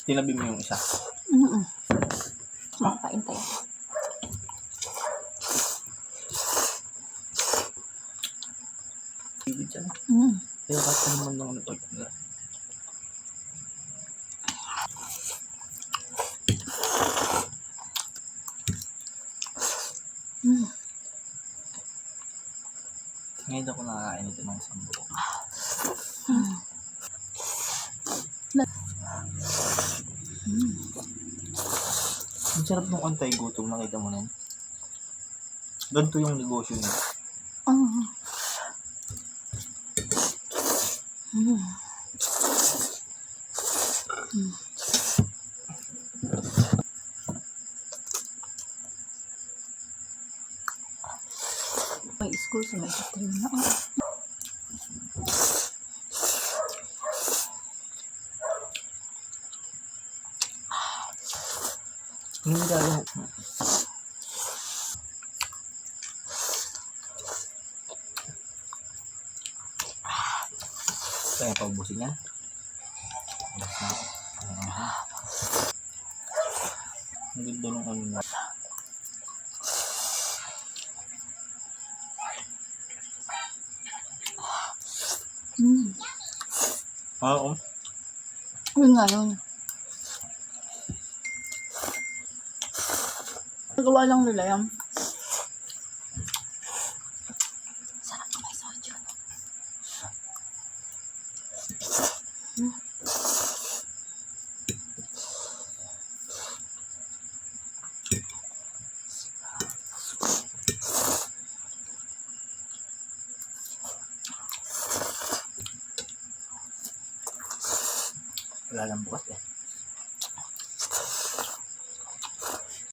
Tinabi mo yung isa. Makakain tayo. Ibig siya. Kaya kahit ano man lang ito. Ngayon ako nakakain ito ng isang buo. Ang sarap ng antay-gutom, nakita mo na yun. Ganito yung negosyo niya. May school sa may train na. Hindi tayo. Kaya paubusin yan. Ang ganda nung ano na. Oo. Yun nga yun. Nagawa lang nila yan. Sarap na may soju. Wala lang bukas eh.